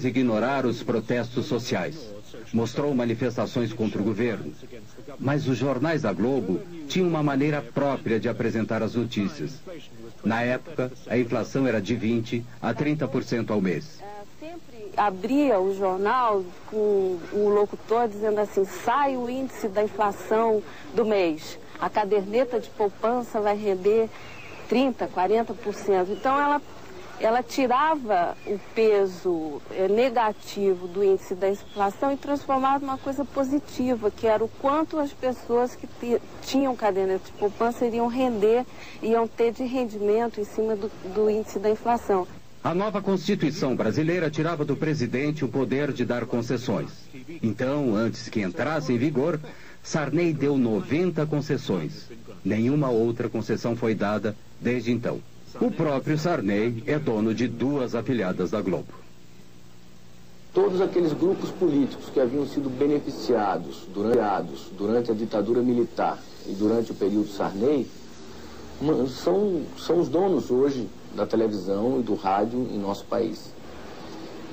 ignorar os protestos sociais. Mostrou manifestações contra o governo. Mas os jornais da Globo tinham uma maneira própria de apresentar as notícias. Na época, a inflação era de 20% a 30% ao mês. Sempre abria o jornal com o locutor dizendo assim: sai o índice da inflação do mês. A caderneta de poupança vai render 30%, 40%. Então ela tirava o peso negativo do índice da inflação e transformava numa coisa positiva, que era o quanto as pessoas que tinham caderneta de poupança iriam ter de rendimento em cima do índice da inflação. A nova Constituição brasileira tirava do presidente o poder de dar concessões. Então, antes que entrasse em vigor, Sarney deu 90 concessões. Nenhuma outra concessão foi dada desde então. O próprio Sarney é dono de 2 afiliadas da Globo. Todos aqueles grupos políticos que haviam sido beneficiados durante a ditadura militar e durante o período Sarney são os donos hoje da televisão e do rádio em nosso país.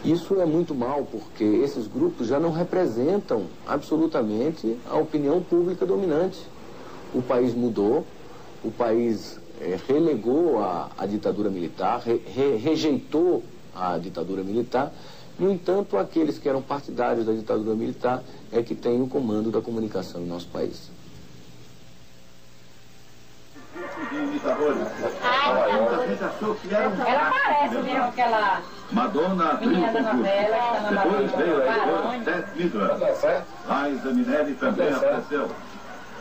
Isso é muito mal, porque esses grupos já não representam absolutamente a opinião pública dominante. O país mudou, o país relegou a ditadura militar, rejeitou a ditadura militar. No entanto, aqueles que eram partidários da ditadura militar é que têm o comando da comunicação em nosso país. Ela parece mesmo aquela Madonna, menina da novela, depois veio a Tess Midler. Liza Minnelli também apareceu.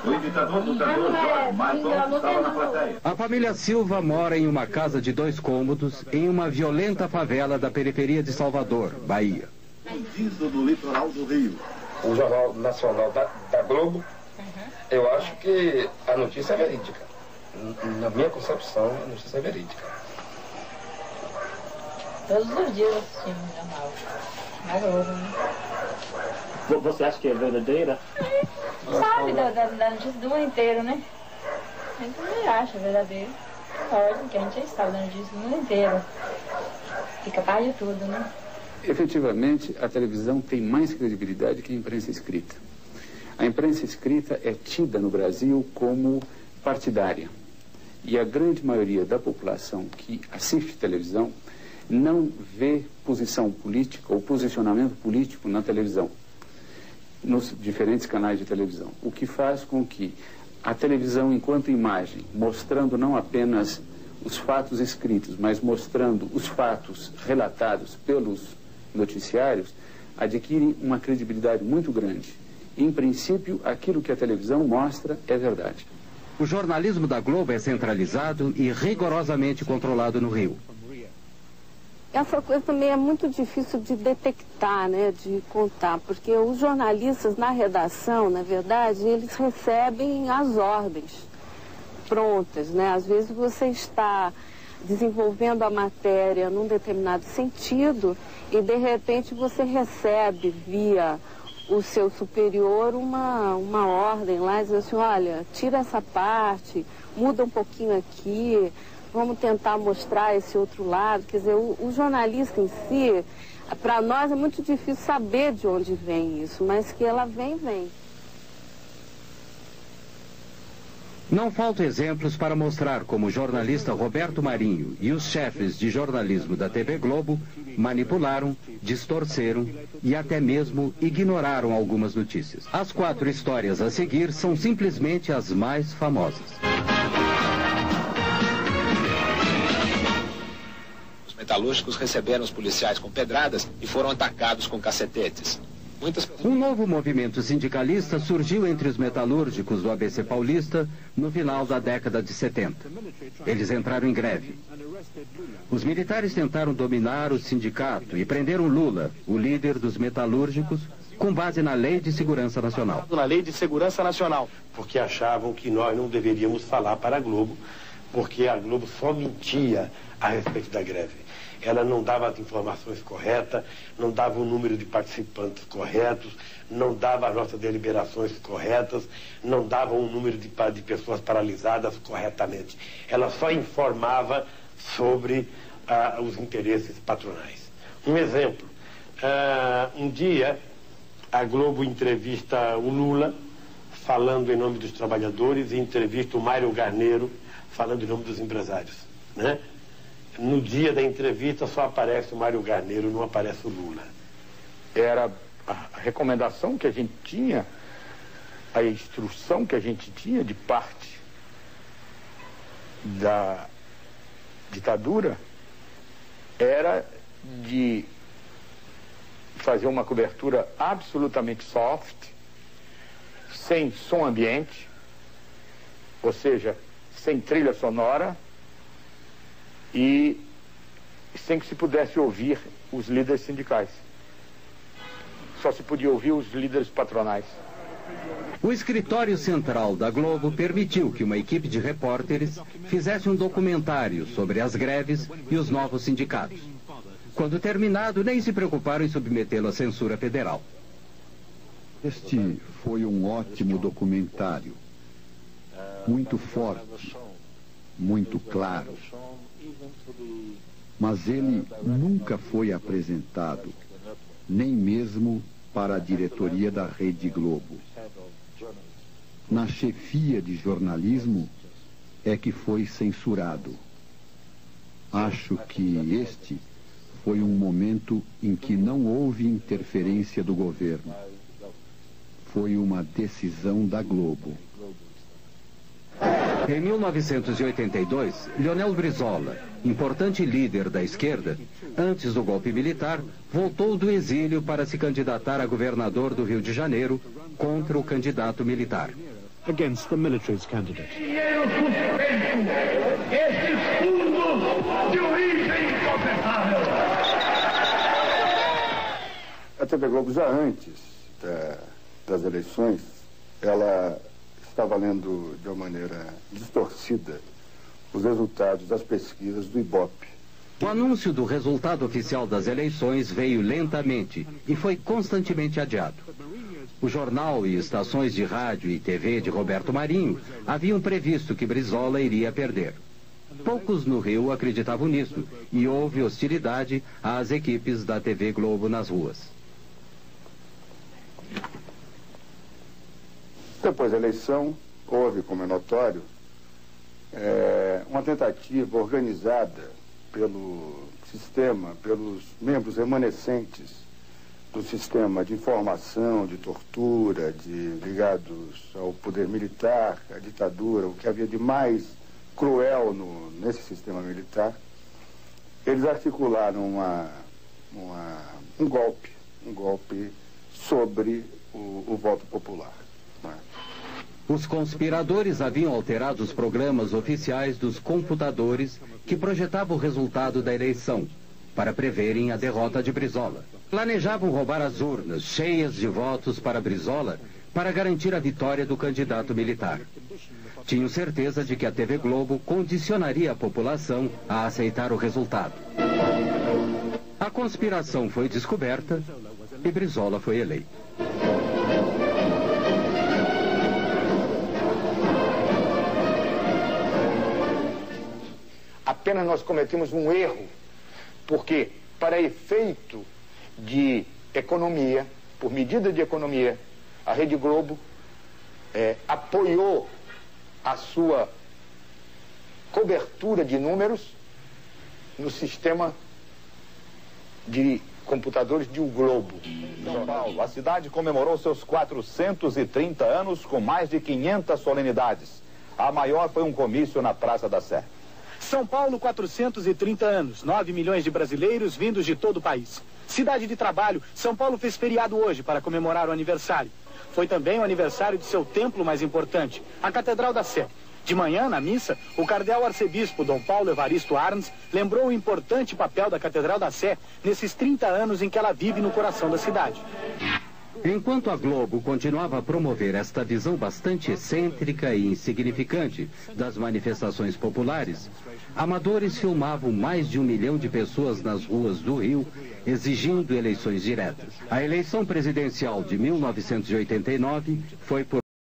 O imitador do cantor Jorge Michael estava na plateia. A família Silva mora em uma casa de 2 cômodos em uma violenta favela da periferia de Salvador, Bahia. Disso do litoral do Rio. O Jornal Nacional da Globo, eu acho que a notícia é verídica. Na minha concepção, a notícia é verídica. Todos os dias assistimos o jornal. Na Globo, né? Você acha que é verdadeira? Sabe da notícia do mundo inteiro, né? A gente também acha verdadeiro. Lógico que a gente sabe da notícia do mundo inteiro. Fica par de tudo, né? Efetivamente, a televisão tem mais credibilidade que a imprensa escrita. A imprensa escrita é tida no Brasil como partidária. E a grande maioria da população que assiste televisão não vê posição política ou posicionamento político na televisão, nos diferentes canais de televisão. O que faz com que a televisão, enquanto imagem, mostrando não apenas os fatos escritos, mas mostrando os fatos relatados pelos noticiários, adquire uma credibilidade muito grande. Em princípio, aquilo que a televisão mostra é verdade. O jornalismo da Globo é centralizado e rigorosamente controlado no Rio. Essa coisa também é muito difícil de detectar, né, de contar, porque os jornalistas na redação, na verdade, eles recebem as ordens prontas, né? Às vezes você está desenvolvendo a matéria num determinado sentido e, de repente, você recebe via o seu superior uma ordem lá, diz assim: olha, tira essa parte, muda um pouquinho aqui, vamos tentar mostrar esse outro lado. Quer dizer, o jornalista em si, para nós é muito difícil saber de onde vem isso, mas que ela vem. Não faltam exemplos para mostrar como o jornalista Roberto Marinho e os chefes de jornalismo da TV Globo manipularam, distorceram e até mesmo ignoraram algumas notícias. As 4 histórias a seguir são simplesmente as mais famosas. Os metalúrgicos receberam os policiais com pedradas e foram atacados com cacetetes. Um novo movimento sindicalista surgiu entre os metalúrgicos do ABC Paulista no final da década de 70. Eles entraram em greve. Os militares tentaram dominar o sindicato e prenderam Lula, o líder dos metalúrgicos, com base na Lei de Segurança Nacional. Na Lei de Segurança Nacional. Porque achavam que nós não deveríamos falar para a Globo, porque a Globo só mentia a respeito da greve. Ela não dava as informações corretas, não dava o número de participantes corretos, não dava as nossas deliberações corretas, não dava o número de pessoas paralisadas corretamente. Ela só informava sobre os interesses patronais. Um exemplo, Um dia, a Globo entrevista o Lula, falando em nome dos trabalhadores, e entrevista o Mário Garneiro, falando em nome dos empresários, né? No dia da entrevista só aparece o Mário Garneiro, não aparece o Lula. Era a recomendação que a gente tinha, a instrução que a gente tinha de parte da ditadura era de fazer uma cobertura absolutamente soft, sem som ambiente, ou seja, sem trilha sonora e sem que se pudesse ouvir os líderes sindicais. Só se podia ouvir os líderes patronais. O escritório central da Globo permitiu que uma equipe de repórteres fizesse um documentário sobre as greves e os novos sindicatos. Quando terminado, nem se preocuparam em submetê-lo à censura federal. Este foi um ótimo documentário, muito forte, muito claro. Mas ele nunca foi apresentado, nem mesmo para a diretoria da Rede Globo. Na chefia de jornalismo é que foi censurado. Acho que este foi um momento em que não houve interferência do governo. Foi uma decisão da Globo. Em 1982, Leonel Brizola, importante líder da esquerda, antes do golpe militar, voltou do exílio para se candidatar a governador do Rio de Janeiro contra o candidato militar. Against the military's candidate. A TV Globo, já antes das eleições, ela estava lendo de uma maneira distorcida os resultados das pesquisas do Ibope. O anúncio do resultado oficial das eleições veio lentamente e foi constantemente adiado. O jornal e estações de rádio e TV de Roberto Marinho haviam previsto que Brizola iria perder. Poucos no Rio acreditavam nisso e houve hostilidade às equipes da TV Globo nas ruas. Depois da eleição, houve, como é notório, uma tentativa organizada pelo sistema, pelos membros remanescentes do sistema de informação, de tortura, ligados ao poder militar, à ditadura, o que havia de mais cruel nesse sistema militar. Eles articularam um golpe sobre o voto popular. Os conspiradores haviam alterado os programas oficiais dos computadores que projetavam o resultado da eleição, para preverem a derrota de Brizola. Planejavam roubar as urnas cheias de votos para Brizola para garantir a vitória do candidato militar. Tinham certeza de que a TV Globo condicionaria a população a aceitar o resultado. A conspiração foi descoberta e Brizola foi eleito. Apenas nós cometemos um erro, porque para efeito de economia, por medida de economia, a Rede Globo apoiou a sua cobertura de números no sistema de computadores de O Globo. São Paulo, a cidade comemorou seus 430 anos com mais de 500 solenidades. A maior foi um comício na Praça da Sé. São Paulo, 430 anos, 9 milhões de brasileiros vindos de todo o país. Cidade de trabalho, São Paulo fez feriado hoje para comemorar o aniversário. Foi também o aniversário de seu templo mais importante, a Catedral da Sé. De manhã, na missa, o cardeal arcebispo Dom Paulo Evaristo Arns lembrou o importante papel da Catedral da Sé nesses 30 anos em que ela vive no coração da cidade. Enquanto a Globo continuava a promover esta visão bastante excêntrica e insignificante das manifestações populares, amadores filmavam mais de 1 milhão de pessoas nas ruas do Rio, exigindo eleições diretas. A eleição presidencial de 1989 foi por